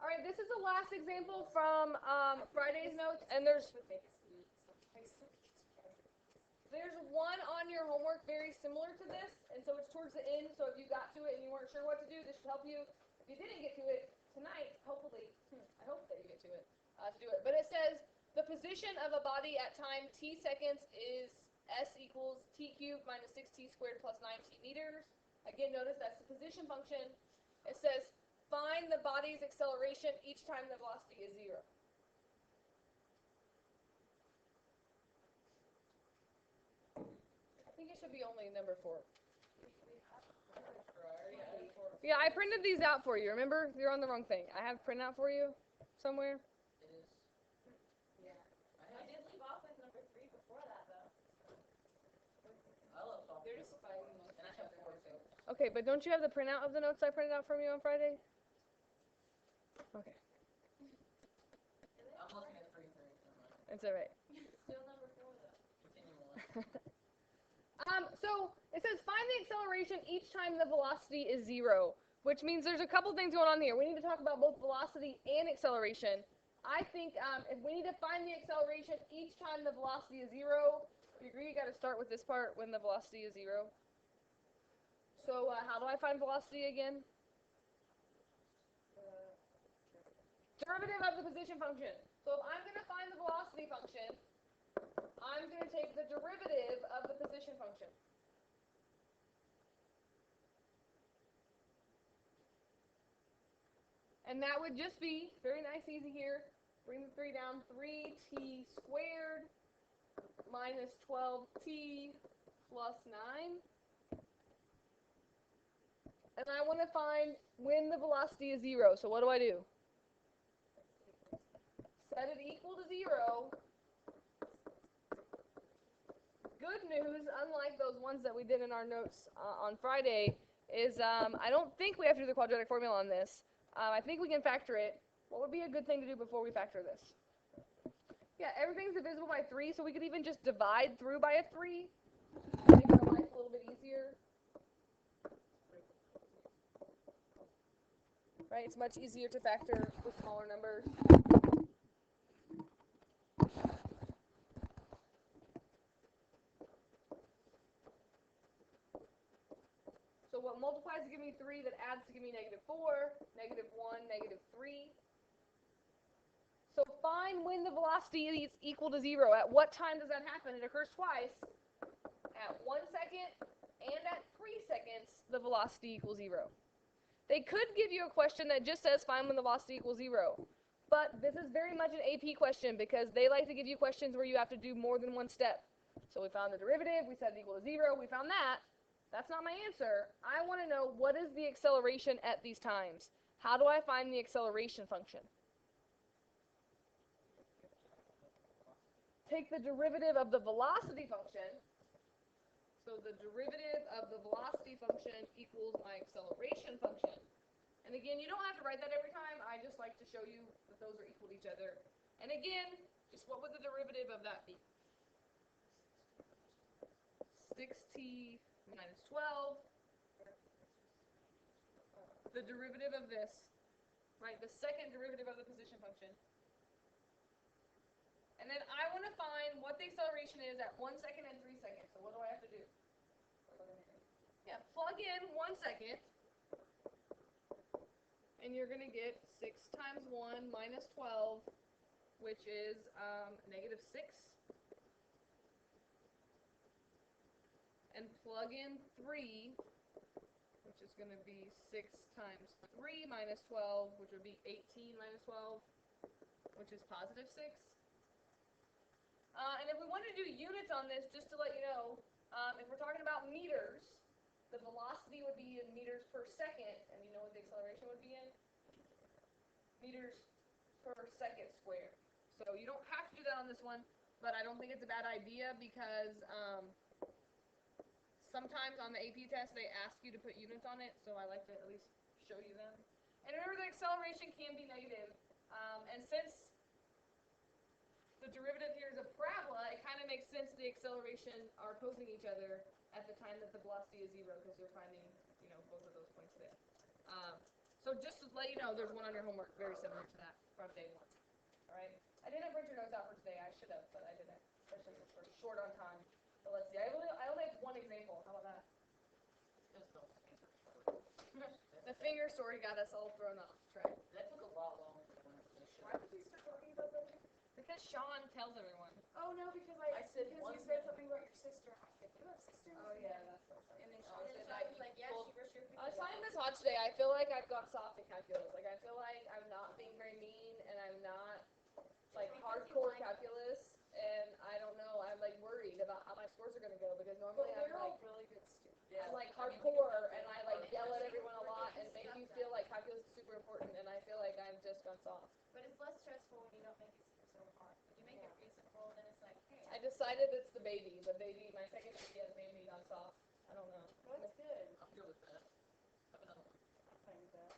All right, this is the last example from Friday's notes, and there's one on your homework very similar to this, and so it's towards the end, so if you got to it and you weren't sure what to do, this should help you. If you didn't get to it tonight, hopefully, I hope that you get to it, to do it. But it says, the position of a body at time t seconds is s equals t cubed minus 6t squared plus 9t meters. Again, notice that's the position function. It says, find the body's acceleration each time the velocity is 0. I think it should be only number 4. Yeah, I printed these out for you. Remember? You're on the wrong thing. I have printout for you somewhere. It is. Yeah. I did leave off with number 3 before that, though. I left off. They're just fighting. And I have 4 too. Okay, but don't you have the printout of the notes I printed out from you on Friday? Okay. I'm looking at 3. It's all right. Still number 4, though. Continue on. So it says find the acceleration each time the velocity is 0, which means there's a couple things going on here. We need to talk about both velocity and acceleration. I think if we need to find the acceleration each time the velocity is 0, you agree you got to start with this part when the velocity is 0. So how do I find velocity again? Derivative of the position function. So if I'm going to find the velocity function, I'm going to take the derivative of the position function. And that would just be, very nice, easy here, bring the 3 down, 3t squared minus 12t plus 9. And I want to find when the velocity is 0. So what do I do? Set it equal to 0. Good news, unlike those ones that we did in our notes on Friday, is I don't think we have to do the quadratic formula on this. I think we can factor it. What would be a good thing to do before we factor this? Yeah, everything's divisible by 3, so we could even just divide through by a 3. Make our life a little bit easier. Right, it's much easier to factor with smaller numbers. So what multiplies to give me 3, that adds to give me -4, -1, -3. So find when the velocity is equal to 0. At what time does that happen? It occurs twice. At 1 second and at 3 seconds, the velocity equals 0. They could give you a question that just says find when the velocity equals 0. But this is very much an AP question because they like to give you questions where you have to do more than one step. So we found the derivative, we set it equal to 0, we found that. That's not my answer. I want to know what is the acceleration at these times. How do I find the acceleration function? Take the derivative of the velocity function. So the derivative of the velocity function equals my acceleration function. And again, you don't have to write that every time. I just like to show you that those are equal to each other. And again, just what would the derivative of that be? 6t minus 12. The derivative of this, right? The second derivative of the position function. And then I want to find what the acceleration is at 1 second and 3 seconds. So what do I have to do? Yeah, plug in 1 second. And you're going to get 6 times 1 minus 12, which is -6. And plug in 3, which is going to be 6 times 3 minus 12, which would be 18 minus 12, which is +6. And if we wanted to do units on this, just to let you know, if we're talking about meters, the velocity would be in meters per second, and you know what the acceleration would be in? Meters per second squared. So you don't have to do that on this one, but I don't think it's a bad idea because sometimes on the AP test they ask you to put units on it, so I like to at least show you them. And remember, the acceleration can be negative, and since the derivative here is a parabola, it kind of makes sense the acceleration are opposing each other at the time that the velocity is 0 because they're finding, both of those points there. So just let you know there's one on your homework very similar to that from day one. All right. I didn't print your notes out for today. I should have, but I didn't. Especially since we're short on time. But let's see. I only have one example. How about that? The finger story got us all thrown off track. That took a lot longer than I finished. Why did you start talking about that? Because Sean tells everyone. Oh no, because I said because one you said thing. something about your sister. I said, you have sisters? Oh yeah, that's so funny. And then Oh, she and then said, Sean was like, yeah, well, she rushed your I was finding this hot today. I feel like I've got soft in calculus. Like I feel like I'm not being very mean, and I'm not like hardcore calculus. And I don't know. I'm like worried about how my scores are gonna go because normally I'm they're like all really good students. I'm like hardcore, and I like yell at everyone a lot and make you feel like calculus is super important. And I feel like I've just gone soft. But it's less stressful when you don't make it so hard. When you make it reasonable, then it's like, hey. I decided it's the baby. The baby, my second baby has made me gone soft. I don't know. Well, that's good. I'm good with that. Have another one. I'm fine with that.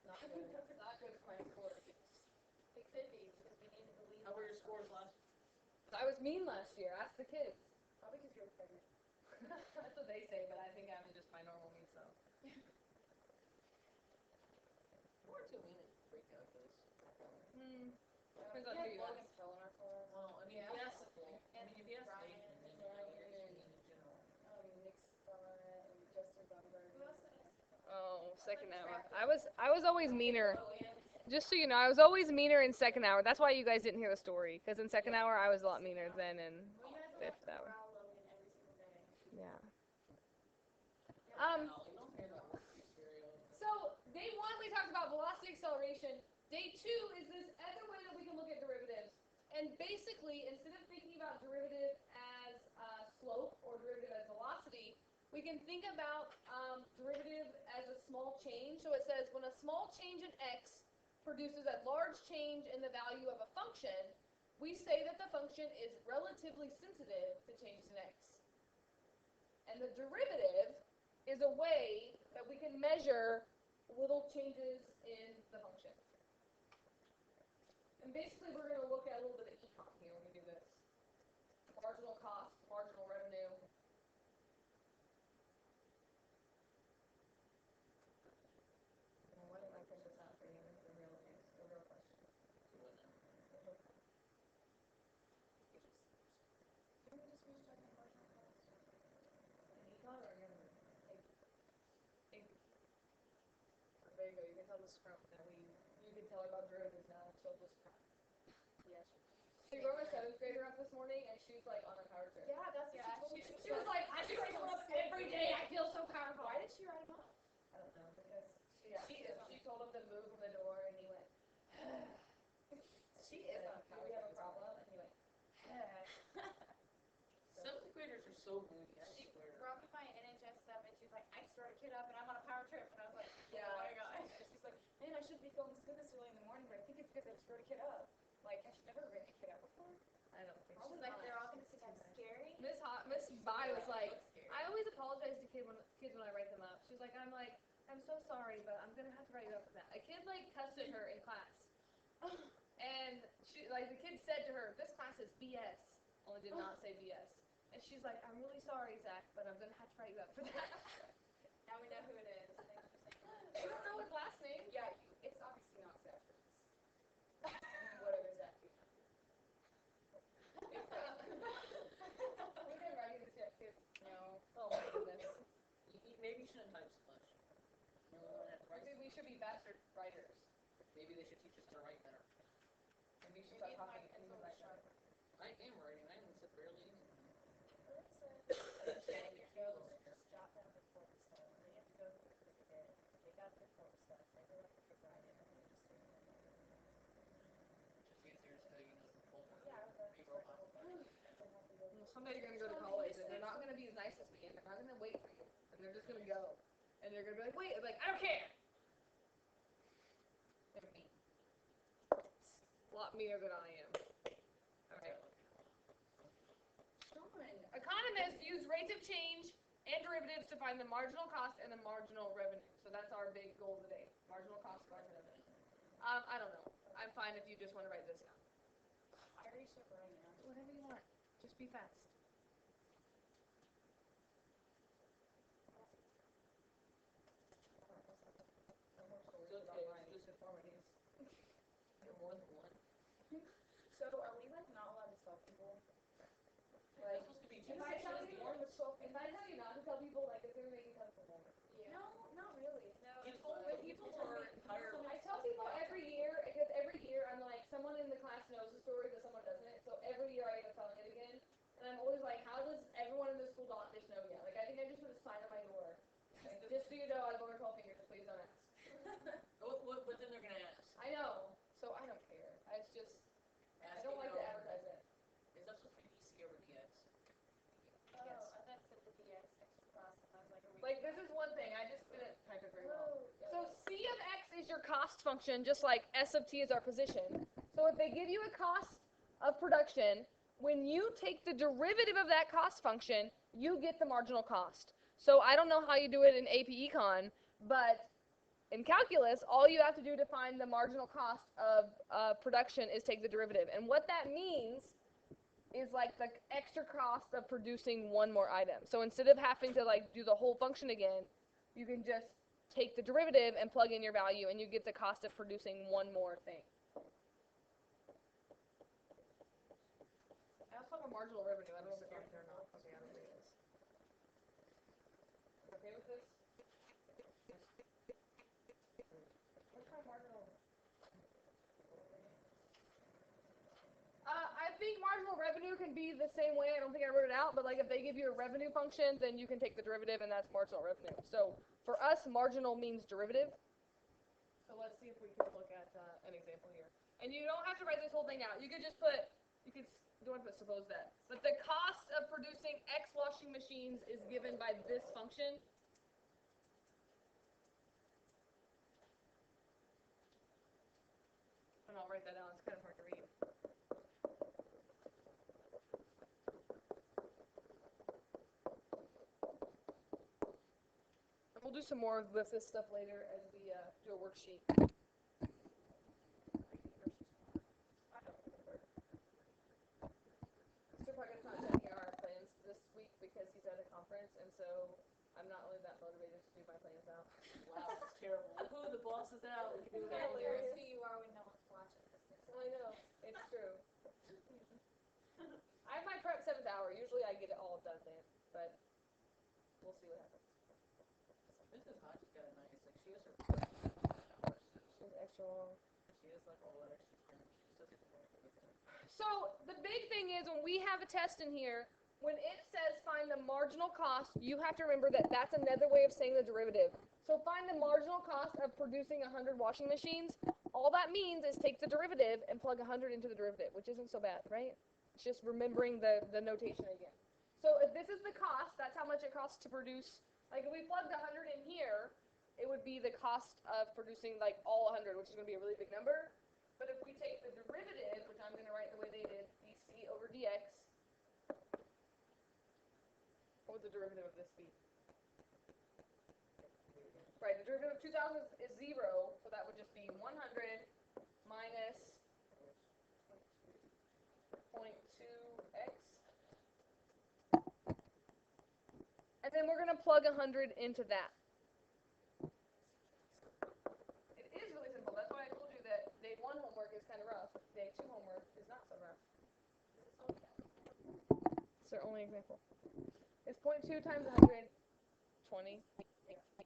Not good. Not good for my score. It could be because we needed to leave. How were your scores last? I was mean last year. Ask the kids. Probably because you were pregnant. That's what they say, but I think I'm just my normal me self. You weren't too mean at pre-calculus. Depends on who you ask. Logan fell in our class. Well, I mean, Yeah. if you ask, And if you ask Brian Nathan, then and you know, Brian you're and- just mean in general. Nick Scarlett and Justin Bunbury. Who else did I say? Oh, second hour. I was always meaner. Just so you know, I was always meaner in second hour. That's why you guys didn't hear the story, because in second hour I was a lot meaner than in Well, you had to fifth hour. corral Logan every single day. Yeah. No, you don't hear that word stereo. So day one we talked about velocity acceleration. Day two is this other way that we can look at derivatives. And basically, instead of thinking about derivative as slope or derivative as velocity, we can think about derivative as a small change. So it says when a small change in x produces a large change in the value of a function, we say that the function is relatively sensitive to changes in x. And the derivative is a way that we can measure little changes in the function. And basically we're going to look at a little bit of econ here when we do this. Marginal cost, marginal revenue. Why didn't I print this out for you? It's the real question. In econ or in there you go. You can tell the scrump that you can tell her about derivatives now. She'll just cry. Yes. She wrote my seventh grader up this morning, and she's like on a power trip. Yeah, that's Yeah, what she told me. She was like, I write them up every day. I feel so powerful. Why did she write him up? I don't know because she told him to move from the door, and he went. She is on a Do power we have a trip. problem? And he went. Seventh graders are so moody, I She swear. brought me my NHS stuff and she's like, I just wrote a kid up and I'm on a power trip. And I was like, Yeah. oh my gosh. She's like, man, I shouldn't be feeling this good this early in the morning, but I think it's because I just wrote a kid up. Like, has she never written a kid up before? I don't think She's like, they're all going to think I'm scary. Miss Bai was like, I always apologize to kids when I write them up. She's like, I'm so sorry, but I'm gonna have to write you up for that. A kid like cussed at her in class, and she like the kid said to her, "This class is BS." Only did not say BS. And she's like, "I'm really sorry, Zach, but I'm gonna have to write you up for that." Now we know who it is. Thanks for saying that. I don't know his last name. Yeah, it's obviously not Zachary. Whatever Zach is. We didn't write you this yet, kid. No. Oh my goodness. Maybe you shouldn't type so much. You know, we have to write. Maybe we should be faster writers. Maybe they should teach us how to write better. Maybe we should Maybe start my talking and pencil write is better. sharper. I am writing. I haven't said barely anything. Getting your skills. Just jot down the core stuff. And then you have to go through the bit, take out the core stuff, take it up to the right, and then you just say, Just easier to you know the whole word. yeah, that's Be robot. Well, someday you're gonna go to college and they're not gonna be as nice as me and they're not gonna wait for you and they're just gonna go and they're gonna be like, wait, I'm like, I don't care. They're mean. A lot meaner than I am. Alright. Economists use rates of change and derivatives to find the marginal cost and the marginal revenue. So that's our big goal today. Marginal cost, marginal revenue. I don't know. I'm fine if you just want to write this down. I already start writing now. Whatever you want. Just be fast. It's okay. Just more than one. So are we like not allowed to tell people? Like, Like, supposed to be if I tell you, more than 12 if I tell you not to tell people, like, it's gonna make you tell people more. No, not really. No. You told me people are entire. I tell people every year, because every year I'm like, someone in the class knows the story, but someone doesn't. So every year I end up telling it again. And I'm always like, how does everyone in the school not just know yet? Like, I think I just put a sign on my door. Like, just so you know, I was born with 12 fingers, please don't ask. But then they're gonna ask. I know. So I don't care. It's just, I Ask don't you like know, to advertise it. Is that supposed to be DC over DX? Oh, Yes. I thought it said the DX extra class, and I was like, are we? Like, this is one thing, I just didn't type it very well. Oh, So C of X is your cost function, just like S of T is our position. So if they give you a cost of production, when you take the derivative of that cost function, you get the marginal cost. So I don't know how you do it in AP Econ, but in calculus, all you have to do to find the marginal cost of production is take the derivative. And what that means is like the extra cost of producing one more item. So instead of having to like do the whole function again, you can just take the derivative and plug in your value and you get the cost of producing one more thing. I also have a marginal revenue. I don't know if it's on here or not. Okay, I don't think it is. Okay with this? What's my marginal? I think marginal revenue can be the same way. I don't think I wrote it out, but like if they give you a revenue function, then you can take the derivative, and that's marginal revenue. So for us, marginal means derivative. So let's see if we can look at an example here. And you don't have to write this whole thing out. You could just put, don't have to suppose that. But the cost of producing X washing machines is given by this function. And I'll write that down. It's kind of hard to read. And we'll do some more with this stuff later as we do a worksheet. Mr. Puckett's not checking our plans this week because he's at a conference, and so I'm not really that motivated to do my plans out. Wow, that's terrible. Woohoo, the boss is out. We can do It's that hilarious later. who you are when no one's watching. I know, it's true. I have my prep 7th hour. Usually I get it all done then, but we'll see what happens. This is hot. She's got a nice, like, she has her hours. She's extra long. She has, like, all that extra time. She doesn't work with it. So the big thing is when we have a test in here, when it says find the marginal cost, you have to remember that that's another way of saying the derivative. So find the marginal cost of producing 100 washing machines. All that means is take the derivative and plug 100 into the derivative, which isn't so bad, right? It's just remembering the notation again. So if this is the cost, that's how much it costs to produce. Like if we plugged 100 in here, it would be the cost of producing like all 100, which is going to be a really big number. But if we take the derivative, which I'm going to write the way they did, dc over dx, what would the derivative of this be? Right, the derivative of 2,000 is 0, so that would just be 100 minus 0.2x. And then we're going to plug 100 into that. It is really simple. That's why I told you that day 1 homework is kind of rough. Day 2 homework is not so rough. It's their only example. It's 0.2 times 100, 20. I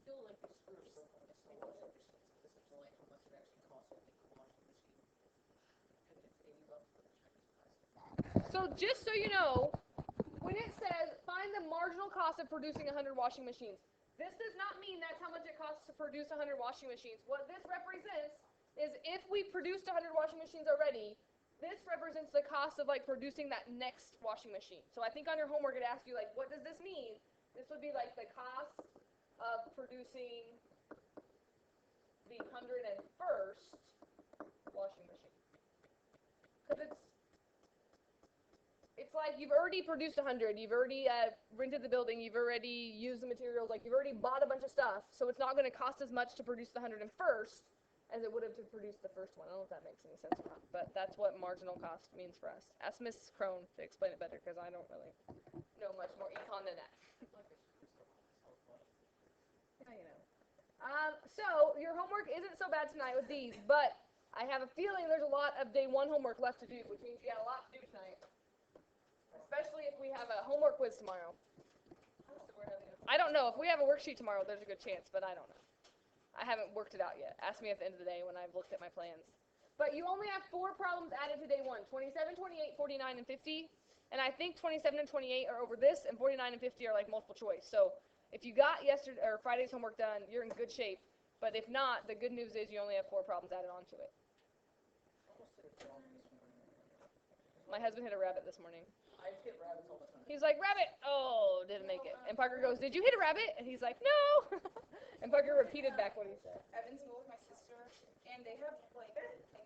feel like they screw us up on this whole washing machine. This is like how much it actually costs to make a washing machine. And it's $80 for the Chinese price. So just so you know, when it says find the marginal cost of producing 100 washing machines, this does not mean that's how much it costs to produce 100 washing machines. What this represents is if we produced 100 washing machines already, this represents the cost of like producing that next washing machine. So I think on your homework it asks you like, what does this mean? This would be like the cost of producing the 101st washing machine. Because it's like you've already produced 100, you've already rented the building, you've already used the materials, like you've already bought a bunch of stuff, so it's not going to cost as much to produce the 101st as it would have to produce the first one. I don't know if that makes any sense or not, but that's what marginal cost means for us. Ask Miss Crone to explain it better, because I don't really know much more econ than that. Yeah, you know. So your homework isn't so bad tonight with these, but I have a feeling there's a lot of day 1 homework left to do, which means you got a lot to do tonight. Especially if we have a homework quiz tomorrow. I don't know. If we have a worksheet tomorrow, there's a good chance, but I don't know. I haven't worked it out yet. Ask me at the end of the day when I've looked at my plans. But you only have 4 problems added to day 1. 27, 28, 49, and 50. And I think 27 and 28 are over this, and 49 and 50 are like multiple choice. So if you got yesterday or Friday's homework done, you're in good shape. But if not, the good news is you only have 4 problems added onto it. My husband hit a rabbit this morning. I hit rabbits all the time. He's like, rabbit! Oh, didn't make it. And Parker goes, did you hit a rabbit? And he's like, no! And Parker repeated back what he said. Evansville with my sister, and they have like